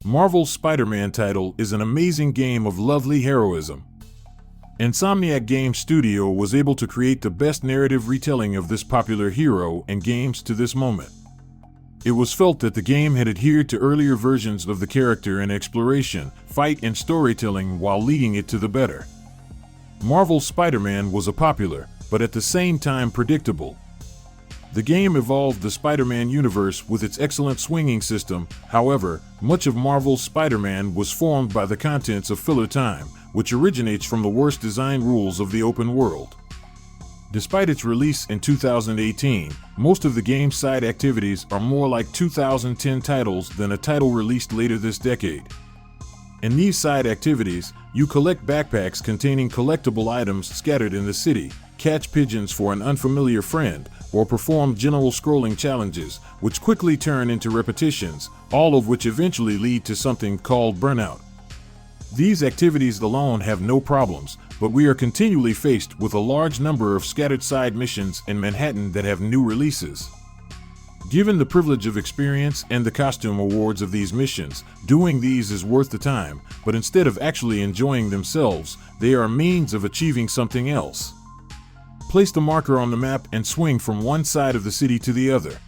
Marvel's Spider-Man title is an amazing game of lovely heroism. Insomniac Games Studio was able to create the best narrative retelling of this popular hero in games to this moment. It was felt that the game had adhered to earlier versions of the character in exploration, fight, and storytelling while leading it to the better. Marvel's Spider-Man was a popular, but at the same time predictable. The game evolved the Spider-Man universe with its excellent swinging system. However, much of Marvel's Spider-Man was formed by the contents of filler time, which originates from the worst design rules of the open world. Despite its release in 2018, most of the game's side activities are more like 2010 titles than a title released later this decade. In these side activities, you collect backpacks containing collectible items scattered in the city, catch pigeons for an unfamiliar friend, or perform general scrolling challenges, which quickly turn into repetitions, all of which eventually lead to something called burnout. These activities alone have no problems, but we are continually faced with a large number of scattered side missions in Manhattan that have new releases. Given the privilege of experience and the costume awards of these missions, doing these is worth the time, but instead of actually enjoying themselves, they are a means of achieving something else. Place the marker on the map and swing from one side of the city to the other.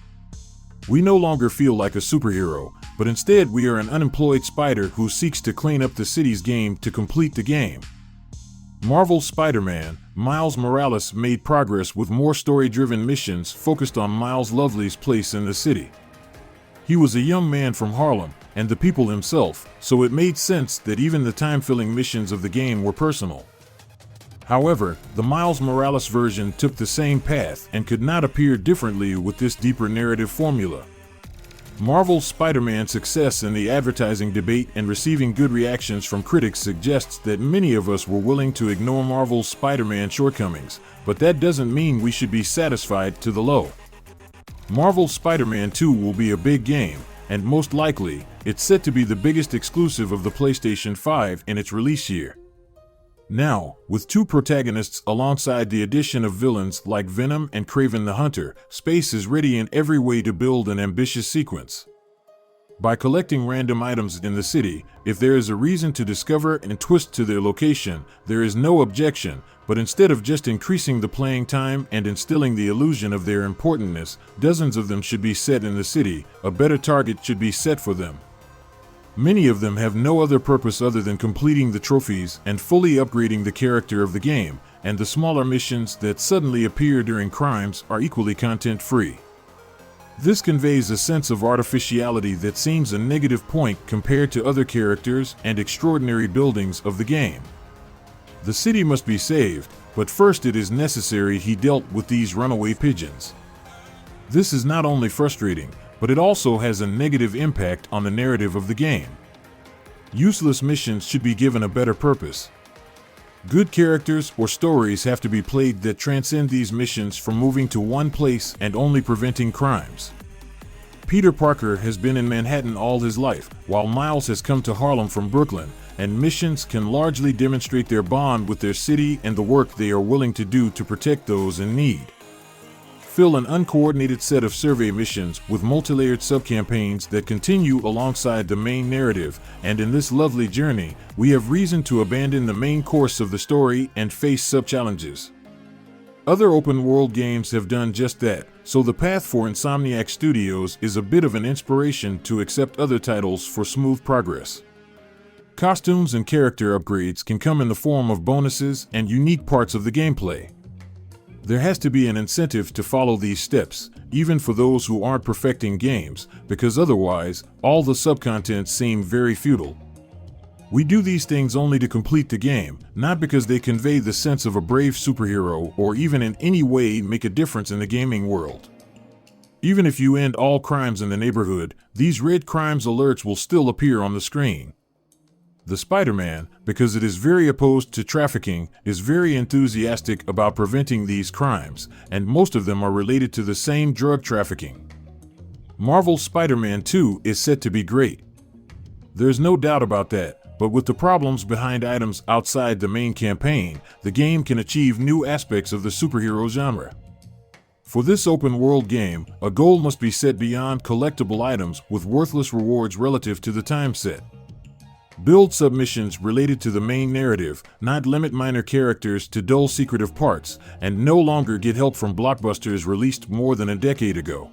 We no longer feel like a superhero, but instead we are an unemployed spider who seeks to clean up the city's game to complete the game. Marvel's Spider-Man, Miles Morales made progress with more story-driven missions focused on Miles Lovely's place in the city. He was a young man from Harlem, and the people himself, so it made sense that even the time-filling missions of the game were personal. However, the Miles Morales version took the same path and could not appear differently with this deeper narrative formula. Marvel's Spider-Man's success in the advertising debate and receiving good reactions from critics suggests that many of us were willing to ignore Marvel's Spider-Man shortcomings, but that doesn't mean we should be satisfied to the low. Marvel's Spider-Man 2 will be a big game, and most likely, it's set to be the biggest exclusive of the PlayStation 5 in its release year. Now, with two protagonists alongside the addition of villains like Venom and Kraven the Hunter, space is ready in every way to build an ambitious sequence. By collecting random items in the city, if there is a reason to discover and twist to their location, there is no objection, but instead of just increasing the playing time and instilling the illusion of their importantness, dozens of them should be set in the city. A better target should be set for them. Many of them have no other purpose other than completing the trophies and fully upgrading the character of the game, and the smaller missions that suddenly appear during crimes are equally content-free. This conveys a sense of artificiality that seems a negative point compared to other characters and extraordinary buildings of the game. The city must be saved, but first it is necessary he dealt with these runaway pigeons. This is not only frustrating, but it also has a negative impact on the narrative of the game. Useless missions should be given a better purpose. Good characters or stories have to be played that transcend these missions from moving to one place and only preventing crimes. Peter Parker has been in Manhattan all his life, while Miles has come to Harlem from Brooklyn, and missions can largely demonstrate their bond with their city and the work they are willing to do to protect those in need. Fill an uncoordinated set of survey missions with multi-layered sub-campaigns that continue alongside the main narrative, and in this lovely journey, we have reason to abandon the main course of the story and face sub-challenges. Other open-world games have done just that, so the path for Insomniac Studios is a bit of an inspiration to accept other titles for smooth progress. Costumes and character upgrades can come in the form of bonuses and unique parts of the gameplay. There has to be an incentive to follow these steps, even for those who aren't perfecting games, because otherwise, all the subcontents seem very futile. We do these things only to complete the game, not because they convey the sense of a brave superhero or even in any way make a difference in the gaming world. Even if you end all crimes in the neighborhood, these red crimes alerts will still appear on the screen. The Spider-Man, because it is very opposed to trafficking, is very enthusiastic about preventing these crimes, and most of them are related to the same drug trafficking. Marvel's Spider-Man 2 is set to be great. There's no doubt about that, but with the problems behind items outside the main campaign, the game can achieve new aspects of the superhero genre. For this open-world game, a goal must be set beyond collectible items with worthless rewards relative to the time set. Build submissions related to the main narrative, not limit minor characters to dull secretive parts, and no longer get help from blockbusters released more than a decade ago.